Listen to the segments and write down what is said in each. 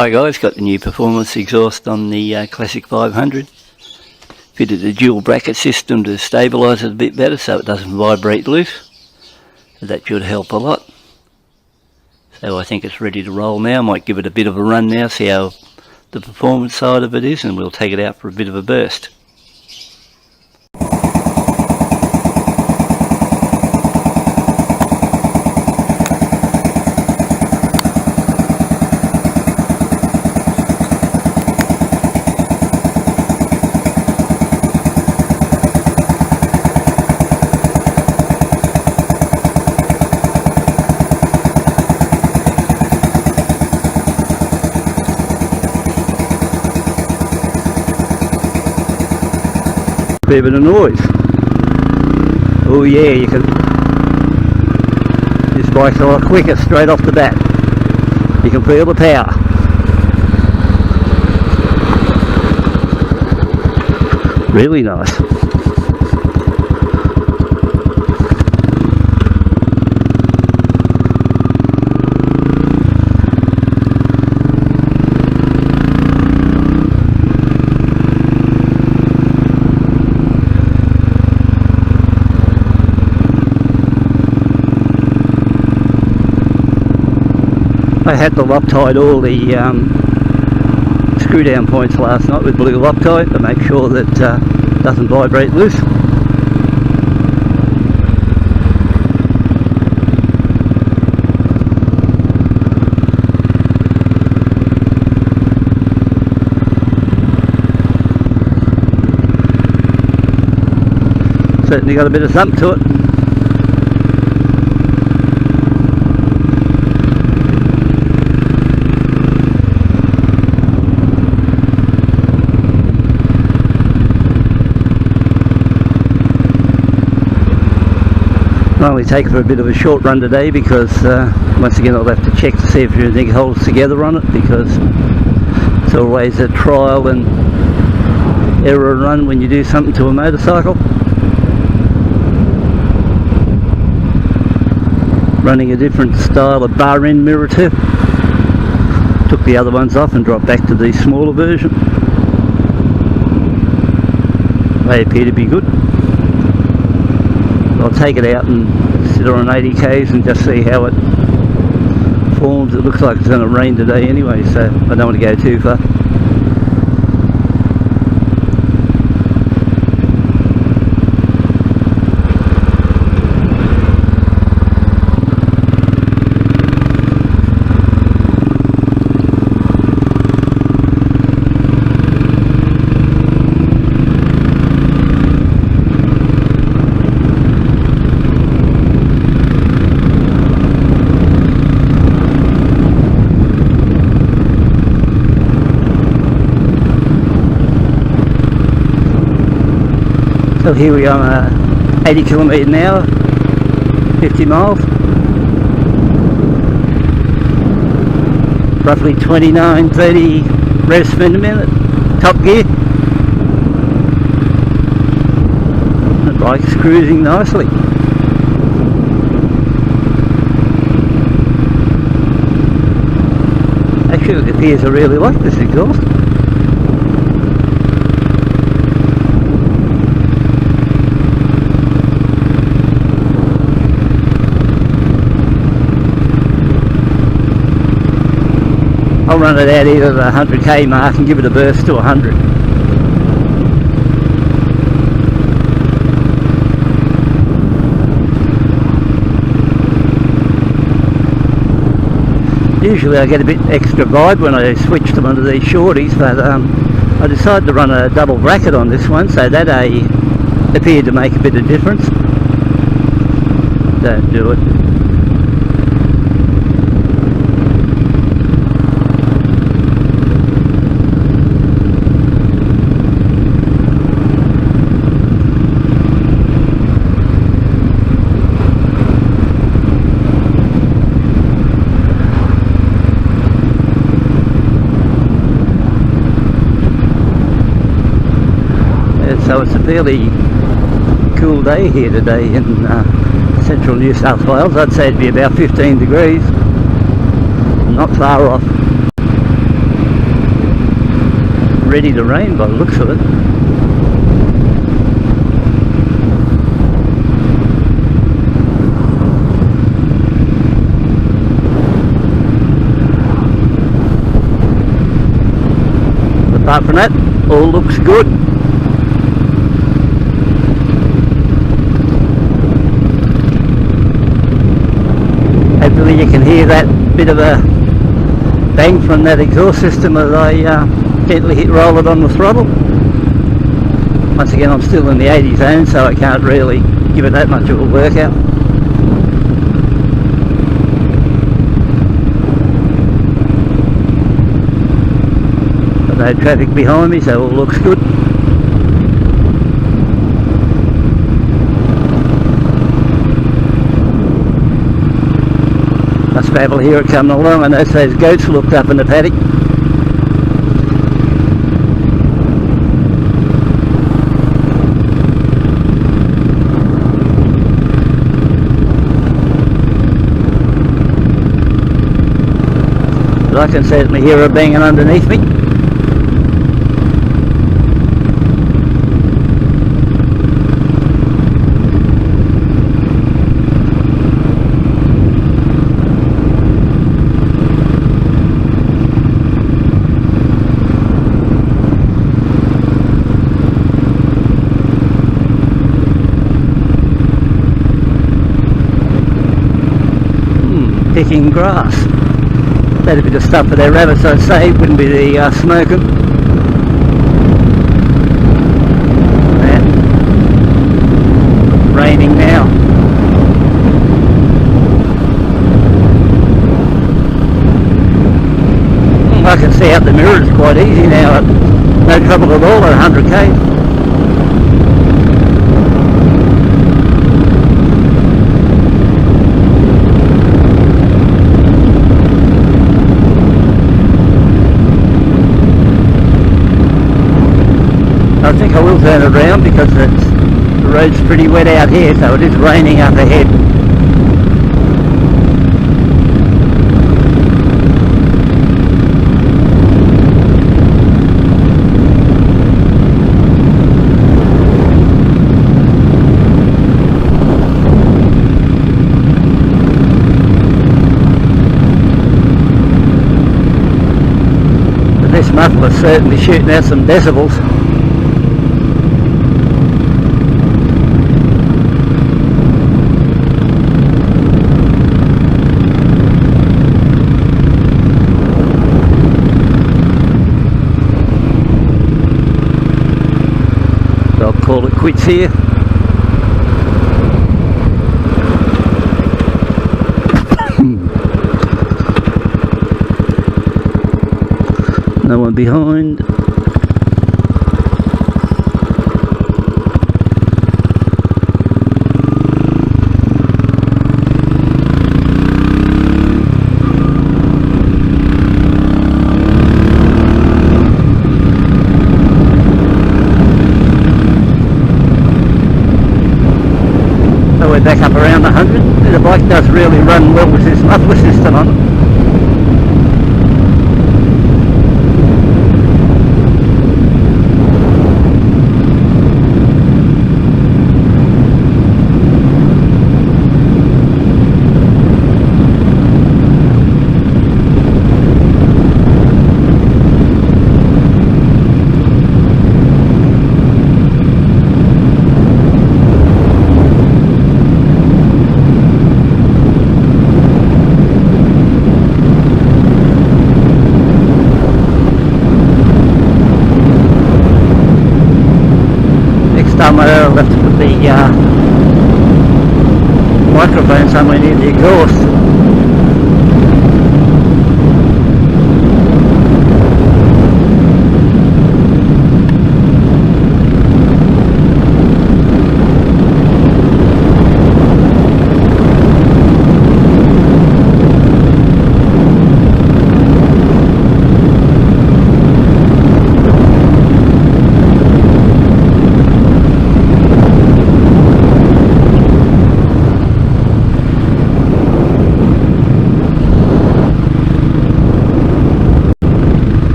Hi guys, got the new performance exhaust on the Classic 500. Fitted a dual bracket system to stabilise it a bit better so it doesn't vibrate loose. So that should help a lot. So I think it's ready to roll now. Might give it a bit of a run now, see how the performance side of it is, and we'll take it out for a bit of a burst. Fair bit of noise. Oh yeah, you can. This bike's a lot quicker straight off the bat. You can feel the power. Really nice. I had to Loctite all the screw down points last night with blue Loctite to make sure that it doesn't vibrate loose. Certainly got a bit of thump to it. I'll only take it for a bit of a short run today because once again I'll have to check to see if everything holds together on it, because it's always a trial and error run when you do something to a motorcycle. Running a different style of bar end mirror too. Took the other ones off and dropped back to the smaller version. They appear to be good. I'll take it out and sit on 80 k's and just see how it forms. It looks like it's going to rain today anyway, so I don't want to go too far. So here we are, 80 km an hour, 50 miles, roughly 29-30 revs per minute, top gear. The bike's cruising nicely. Actually it appears I really like this exhaust. I'll run it out either the 100k mark and give it a burst to 100. Usually I get a bit extra vibe when I switch to one of these shorties, but I decided to run a double bracket on this one, so that appeared to make a bit of difference. Don't do it. So it's a fairly cool day here today in central New South Wales. I'd say it'd be about 15 degrees, not far off. ready to rain by the looks of it. Apart from that, all looks good. Hopefully you can hear that bit of a bang from that exhaust system as I gently roll it on the throttle. Once again, I'm still in the 80 zone, so I can't really give it that much of a workout. Got no traffic behind me, so all looks good. Must be able to hear it coming along. I notice those goats looked up in the paddock. But I can certainly hear her banging underneath me. Picking grass. That'd be the stuff for their rabbits, I'd say. Wouldn't be the smoking. Yeah. Raining now. I can see out the mirrors quite easy now. No trouble at all at 100 k's. I think I will turn it around because the road's pretty wet out here, so it is raining up ahead. But this muffler's certainly shooting out some decibels. Call it quits here. No one behind. We're back up around 100. The bike does really run well with this muffler system on it. Somewhere I'll have to put the microphone somewhere near the exhaust.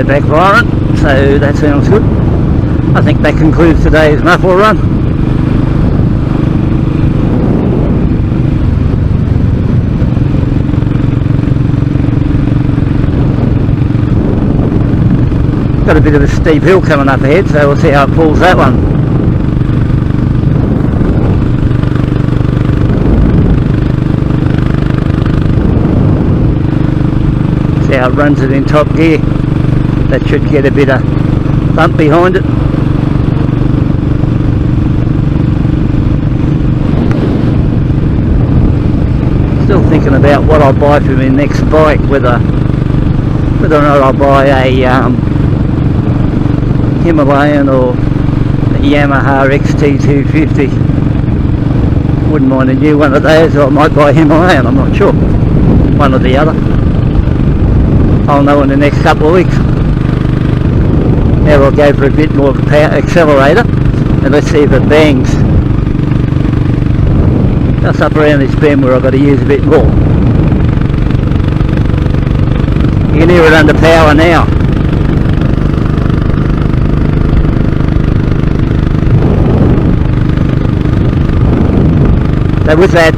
no backfiring, so that sounds good. I think that concludes today's muffler run. Got a bit of a steep hill coming up ahead, so we'll see how it pulls that one. See how it runs it in top gear. That should get a bit of bump behind it. Still thinking about what I'll buy for my next bike, whether or not I'll buy a Himalayan or a Yamaha XT250. Wouldn't mind a new one of those, or I might buy a Himalayan, I'm not sure. One or the other. I'll know in the next couple of weeks. Now I'll go for a bit more power accelerator and let's see if it bangs. Just up around this bend where I've got to use a bit more. You can hear it under power now. So with that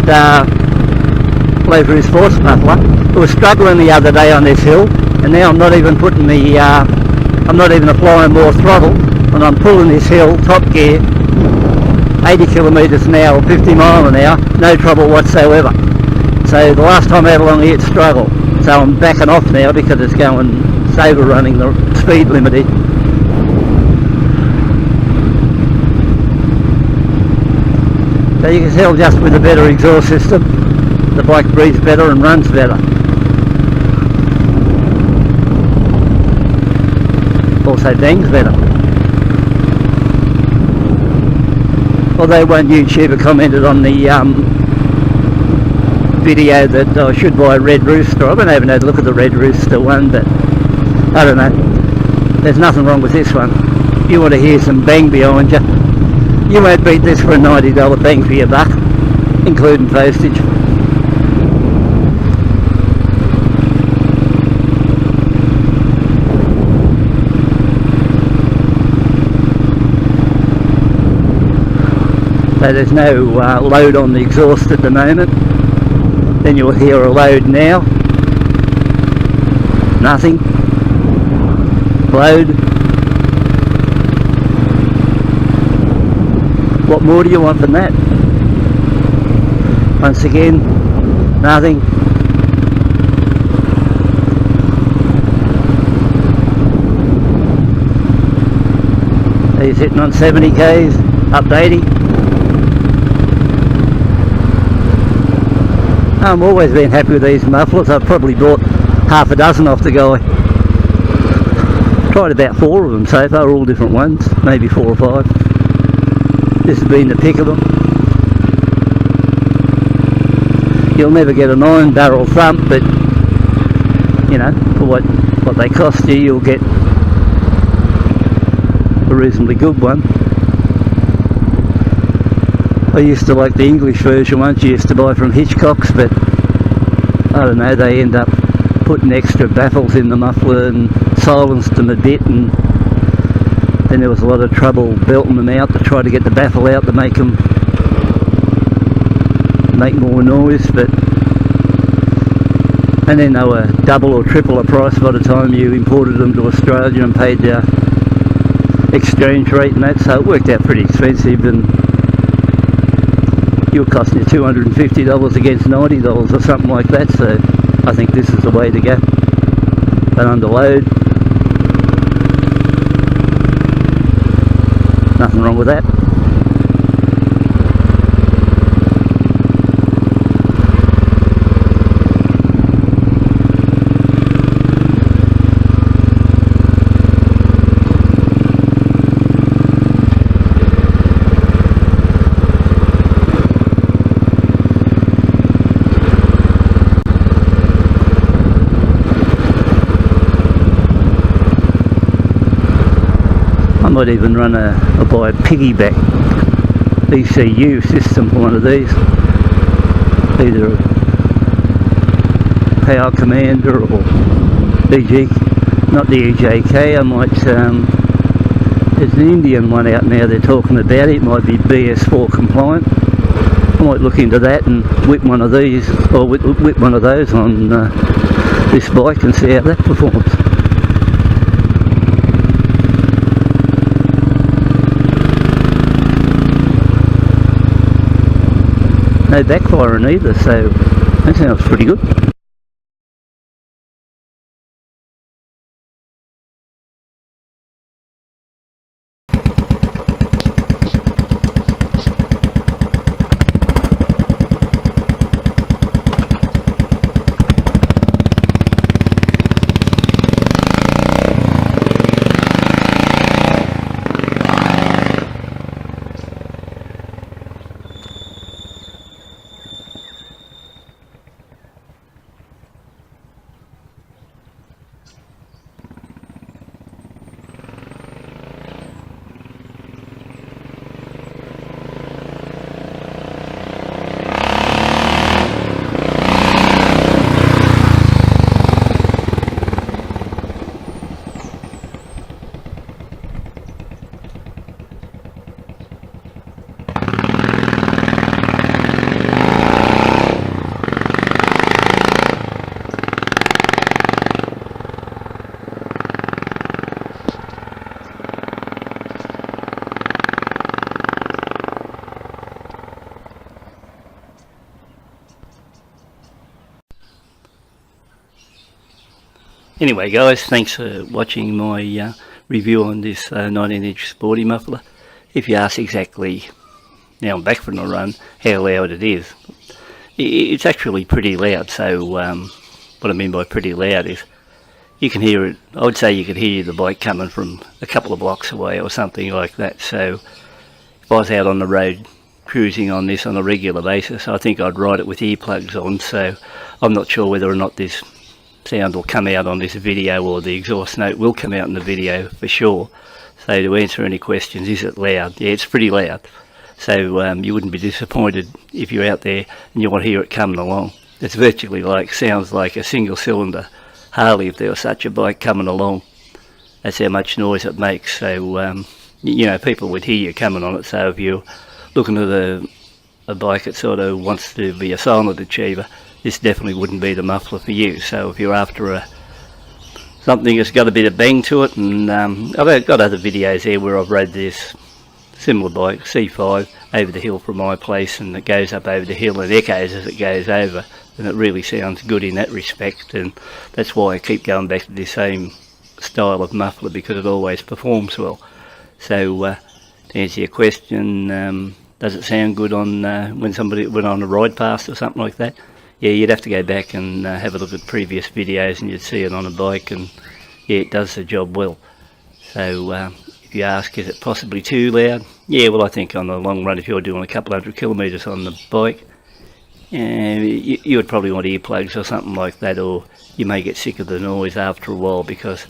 low cruise force muffler, it was struggling the other day on this hill, and now I'm not even putting the, I'm not even applying more throttle, and I'm pulling this hill, top gear, 80 kilometres an hour, 50 mile an hour, no trouble whatsoever. So the last time I had along here it struggled, so I'm backing off now because it's going, it's overrunning the speed limit. So you can tell just with a better exhaust system, the bike breathes better and runs better. Also bangs better. Although one YouTuber commented on the video that I should buy a Red Rooster. I haven't even had a look at the Red Rooster one, but I don't know. There's nothing wrong with this one. If you want to hear some bang behind you, you won't beat this for a $90 bang for your buck, including postage. So there's no load on the exhaust at the moment. Then you'll hear a load now. Nothing. Load. What more do you want than that? Once again, nothing. He's hitting on 70 k's, up to 80. I've always been happy with these mufflers. I've probably bought half a dozen off the guy. Tried about 4 of them so far, all different ones, maybe 4 or 5. This has been the pick of them. You'll never get a 9-barrel thump, but you know, for what they cost you, you'll get a reasonably good one. I used to like the English version once, you used to buy from Hitchcock's, but I don't know, they end up putting extra baffles in the muffler and silenced them a bit, and then there was a lot of trouble belting them out to try to get the baffle out to make them make more noise, and then they were double or triple the price by the time you imported them to Australia and paid the exchange rate and that, so it worked out pretty expensive, and you were costing you $250 against $90 or something like that, so I think this is the way to go. But under load, nothing wrong with that. I might even run buy a piggyback ECU system for one of these, either a power commander or EG. not the EJK. I might, there's an Indian one out now they're talking about. It might be BS4 compliant. I might look into that and whip one of these, or whip one of those on this bike and see how that performs. No backfiring either, so that sounds pretty good. Anyway guys, thanks for watching my review on this 19-inch sporty muffler. If you ask exactly, now I'm back from the run, how loud it is, it's actually pretty loud. So what I mean by pretty loud is you can hear it. I would say you could hear the bike coming from a couple of blocks away or something like that. So if I was out on the road cruising on this on a regular basis, I think I'd ride it with earplugs on. So I'm not sure whether or not this sound will come out on this video, or the exhaust note will come out in the video for sure. So to answer any questions, is it loud? Yeah, it's pretty loud. So you wouldn't be disappointed if you're out there and you want to hear it coming along. It's virtually like, sounds like a single cylinder Harley if there was such a bike coming along. That's how much noise it makes. So you know, people would hear you coming on it. So if you're looking at a bike that sort of wants to be a silent achiever, this definitely wouldn't be the muffler for you. So if you're after something that's got a bit of bang to it, and I've got other videos there where I've rode this similar bike, C5, over the hill from my place, and it goes up over the hill and echoes as it goes over, and it really sounds good in that respect. And that's why I keep going back to the same style of muffler, because it always performs well. So to answer your question, does it sound good on when somebody went on a ride past or something like that? Yeah, you'd have to go back and have a look at previous videos and you'd see it on a bike, and yeah, it does the job well. So if you ask, is it possibly too loud? Yeah, well, I think on the long run, if you're doing a couple 100 kilometres on the bike, you would probably want earplugs or something like that, or you may get sick of the noise after a while, because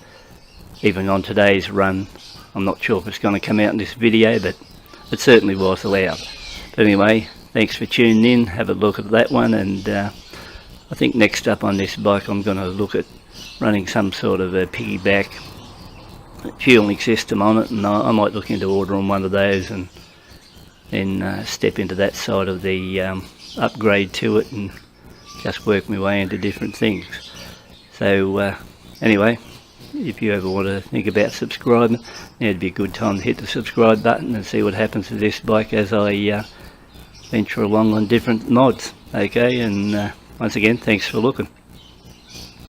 even on today's run, I'm not sure if it's going to come out in this video, but it certainly was loud. But anyway, thanks for tuning in. Have a look at that one, and I think next up on this bike I'm going to look at running some sort of a piggyback fueling system on it, and I might look into ordering one of those and then step into that side of the upgrade to it and just work my way into different things. So anyway, if you ever want to think about subscribing, now would be a good time to hit the subscribe button and see what happens to this bike as I venture along on different mods. Okay, and once again, thanks for looking.